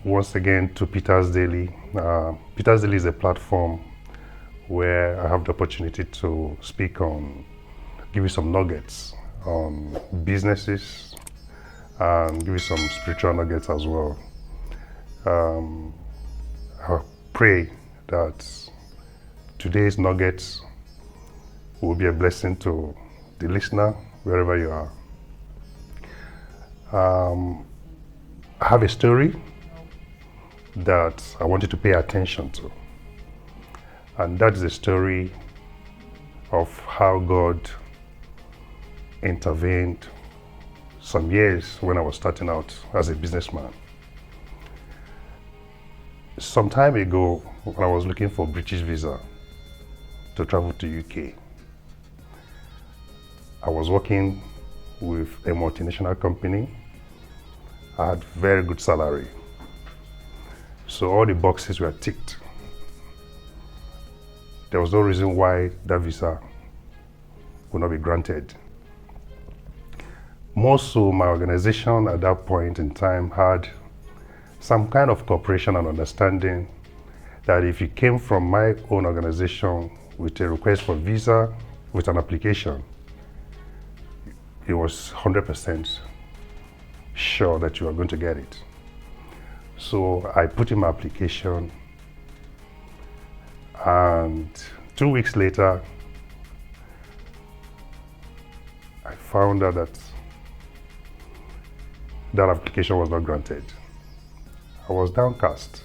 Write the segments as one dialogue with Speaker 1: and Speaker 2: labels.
Speaker 1: once again to Peters Daily. Peters Daily is a platform where I have the opportunity to speak on, give you some nuggets on businesses and give you some spiritual nuggets as well. I pray that today's nuggets will be a blessing to the listener wherever you are. I have a story that I want you to pay attention to, and that is the story of how God intervened some years when I was starting out as a businessman. Some time ago, when I was looking for British visa to travel to UK, I was working with a multinational company. I had very good salary. So all the boxes were ticked. There was no reason why that visa would not be granted. More so, my organization at that point in time had some kind of cooperation and understanding that if you came from my own organization with a request for visa, with an application, it was 100% sure that you are going to get it. So I put in my application, and 2 weeks later, I found out that that application was not granted. I was downcast.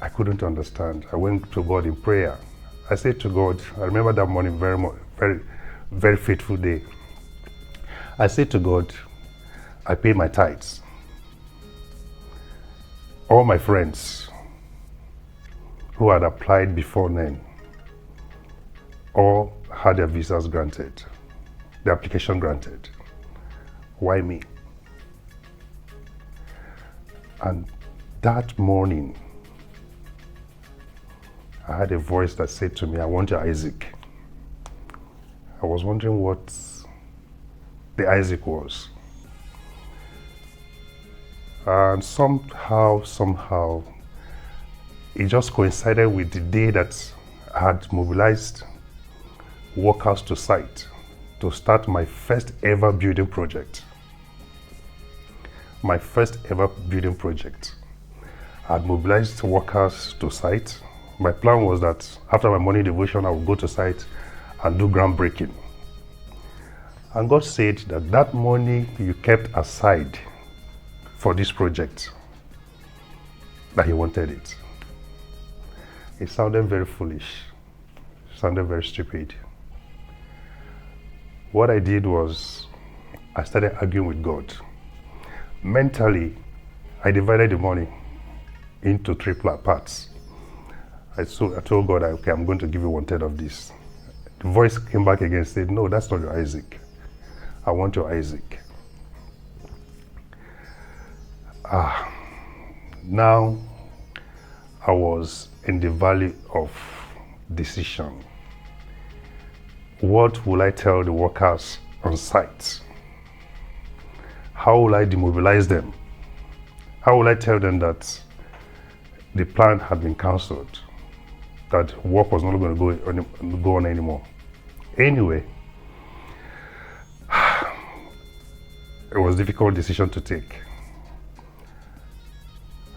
Speaker 1: I couldn't understand. I went to God in prayer. I said to God, I remember that morning very faithful day. I said to God, I pay my tithes. All my friends who had applied before then all had their visas granted, the application granted. Why me? And that morning, I had a voice that said to me, I want your Isaac. I was wondering what the Isaac was. And somehow, it just coincided with the day that I had mobilized workers to site to start my first ever building project. My first ever building project. I had mobilized workers to site. My plan was that after my morning devotion, I would go to site and do groundbreaking. And God said that that money you kept aside for this project, that He wanted it. It sounded very foolish. It sounded very stupid. What I did was I started arguing with God. Mentally, I divided the money into 3 parts. I told God, okay, I'm going to give you 1/3 of this. The voice came back again and said, no, that's not your Isaac. I want your Isaac. Now I was in the valley of decision. What will I tell the workers on site? How will I demobilize them? How will I tell them that the plan had been cancelled, that work was not going to go on anymore? Anyway, it was a difficult decision to take.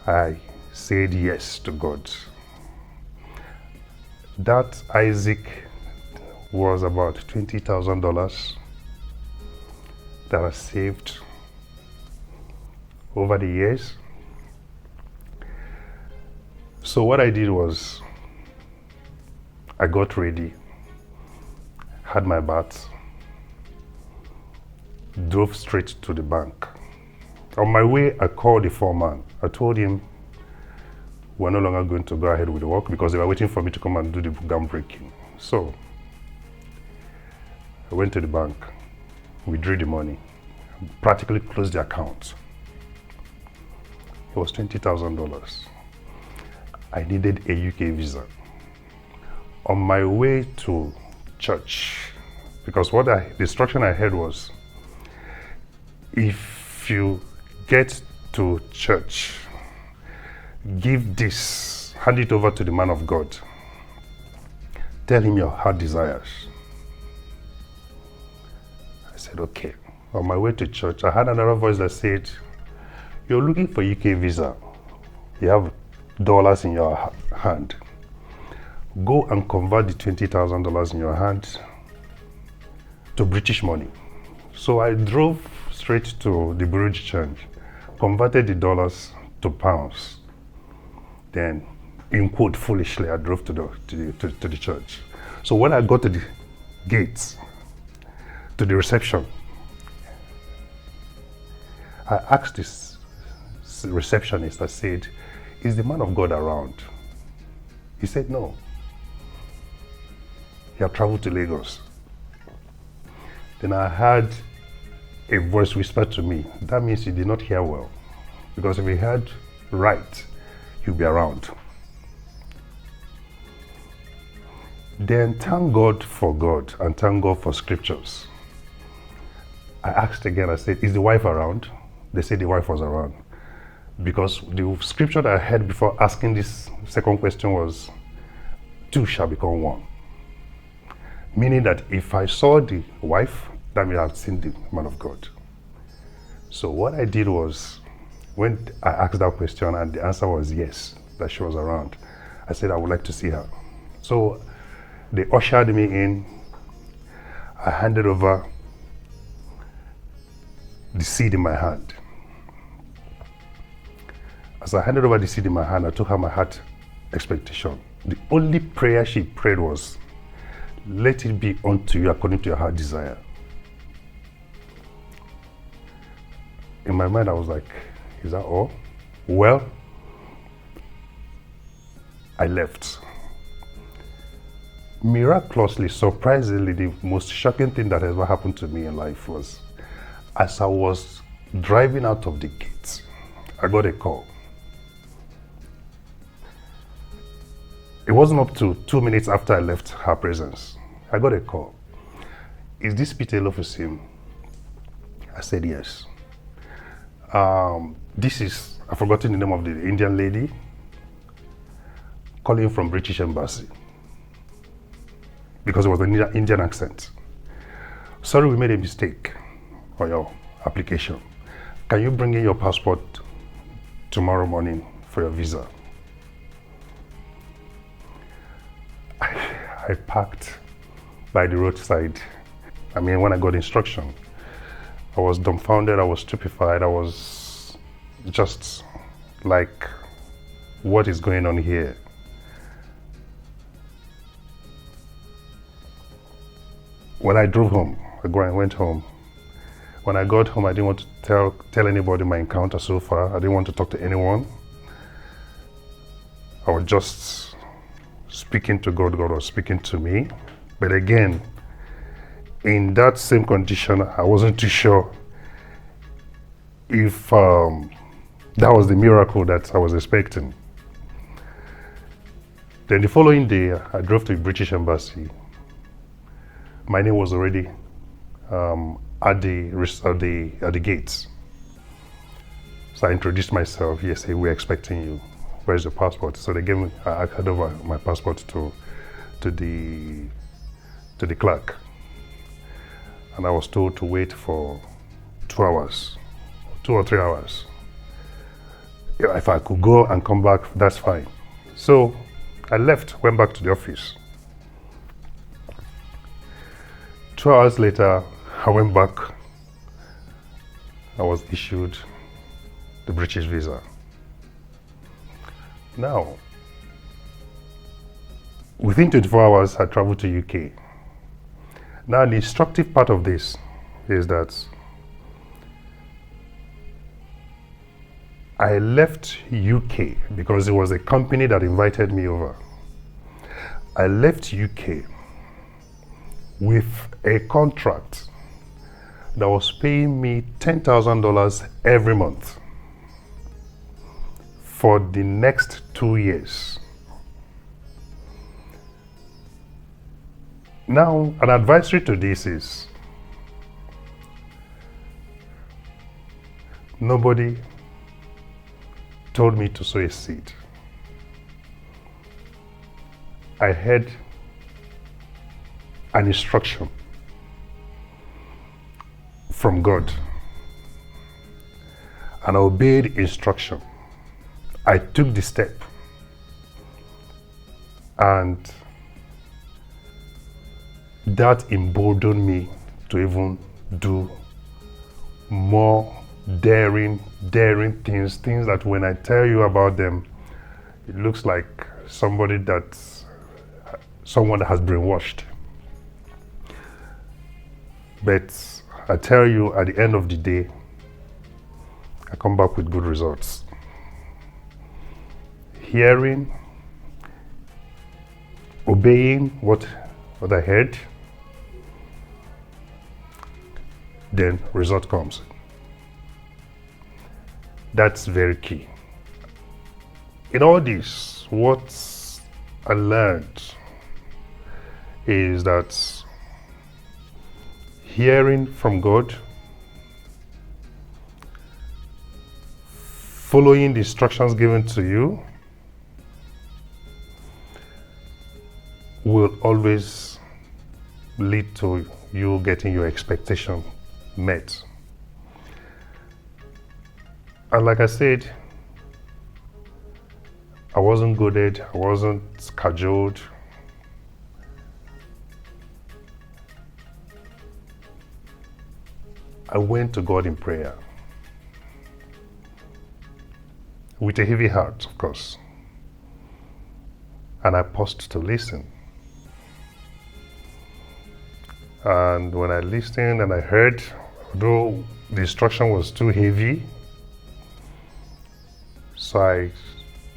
Speaker 1: I said yes to God. That Isaac was about $20,000 that I saved over the years. So what I did was I got ready, had my bath, drove straight to the bank. On my way, I called the foreman. I told him we're no longer going to go ahead with the work because they were waiting for me to come and do the groundbreaking. So I went to the bank, withdrew the money, practically closed the account. It was $20,000. I needed a UK visa. On my way to church, because the instruction I had was, if you get to church. Give this, hand it over to the man of God. Tell him your heart desires. I said, okay. On my way to church, I had another voice that said, you're looking for UK visa. You have dollars in your hand. Go and convert the $20,000 in your hand to British money. So I drove straight to the Bureau de Change, converted the dollars to pounds. Then, in quote, foolishly, I drove to the church. So when I got to the gates, to the reception, I asked this receptionist, I said, is the man of God around? He said, no. He had traveled to Lagos. Then I heard a voice whisper to me, that means he did not hear well. Because if he heard right, he'll be around. Then thank God for God and thank God for scriptures. I asked again, I said, is the wife around? They said the wife was around. Because the scripture that I heard before asking this second question was, two shall become one. Meaning that if I saw the wife, that means I've seen the man of God. So what I did was, when I asked that question and the answer was yes, that she was around, I said I would like to see her. So they ushered me in. I handed over the seed in my hand. As I handed over the seed in my hand, I took her my heart expectation. The only prayer she prayed was, let it be unto you according to your heart desire. In my mind, I was like, is that all? Well, I left. Miraculously, surprisingly, the most shocking thing that has ever happened to me in life was, as I was driving out of the gates, I got a call. It wasn't up to 2 minutes after I left her presence. I got a call. Is this Peter Lofusim? I said yes. This is, I've forgotten the name of the Indian lady, calling from British Embassy. Because it was an Indian accent. Sorry, we made a mistake on your application. Can you bring in your passport tomorrow morning for your visa? I parked by the roadside. I mean, when I got instruction, I was dumbfounded, I was stupefied, I was just like, what is going on here? When I drove home, I went home. When I got home, I didn't want to tell anybody my encounter so far. I didn't want to talk to anyone. I was just speaking to God, God was speaking to me. But again, in that same condition, I wasn't too sure if that was the miracle that I was expecting. Then the following day, I drove to the British Embassy. My name was already at the gates. So I introduced myself. Yes, hey, we're expecting you. Where's your passport? So they gave me, I handed over my passport to the clerk. And I was told to wait for 2 hours, 2 or 3 hours. If I could go and come back, that's fine. So I left, went back to the office. 2 hours later, I went back. I was issued the British visa. Now, within 24 hours, I traveled to UK. Now, the instructive part of this is that I left UK because it was a company that invited me over. I left UK with a contract that was paying me $10,000 every month for the next 2 years. Now, an advisory to this is, nobody told me to sow a seed. I heard an instruction from God, and I obeyed instruction. I took the step, and that emboldened me to even do more daring things that when I tell you about them, it looks like someone that has brainwashed. But I tell you, at the end of the day, I come back with good results. Hearing, obeying what I heard, then result comes. That's very key. In all this, what I learned is that hearing from God, following the instructions given to you, will always lead to you getting your expectation met. And like I said, I wasn't goaded, I wasn't cajoled. I went to God in prayer with a heavy heart, of course, and I paused to listen. And when I listened and I heard, though the instruction was too heavy, so I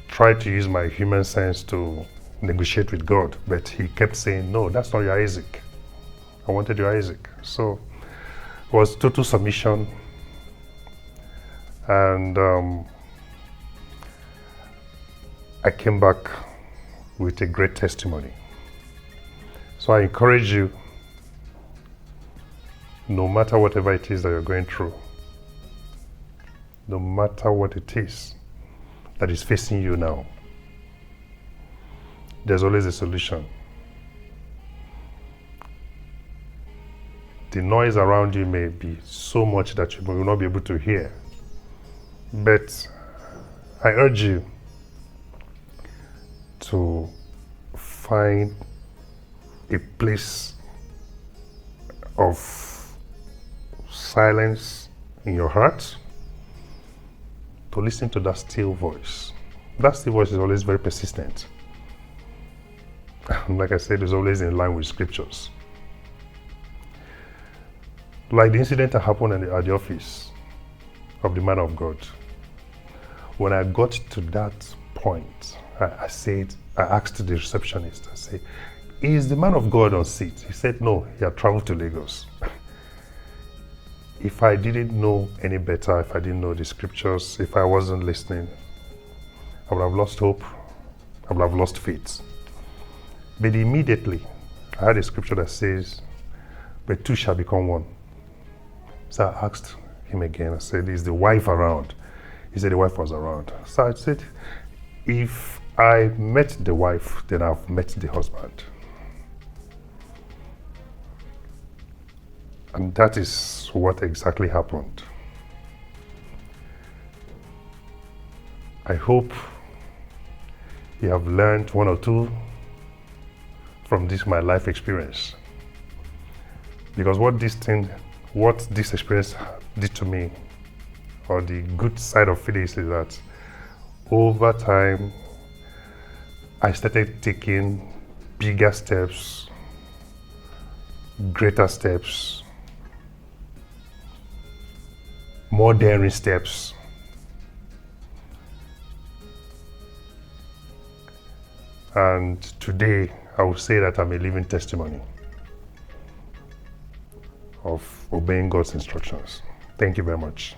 Speaker 1: tried to use my human sense to negotiate with God, but he kept saying, no, that's not your Isaac. I wanted your Isaac. So it was total submission. And I came back with a great testimony. So I encourage you, no matter whatever it is that you're going through, no matter what it is that is facing you now, there's always a solution. The noise around you may be so much that you will not be able to hear. But I urge you to find a place of silence in your heart to listen to that still voice. That still voice is always very persistent. Like I said, it's always in line with scriptures. Like the incident that happened at the office of the man of God. When I got to that point, I asked the receptionist, I said, is the man of God on seat? He said, no, he had traveled to Lagos. If I didn't know any better, if I didn't know the scriptures, if I wasn't listening, I would have lost hope, I would have lost faith. But immediately, I had a scripture that says, but two shall become one. So I asked him again, I said, is the wife around? He said the wife was around. So I said, if I met the wife, then I've met the husband. And that is what exactly happened. I hope you have learned one or two from this my life experience. Because what this experience did to me, or the good side of it is that over time, I started taking bigger steps, greater steps, more daring steps. And today, I will say that I'm a living testimony of obeying God's instructions. Thank you very much.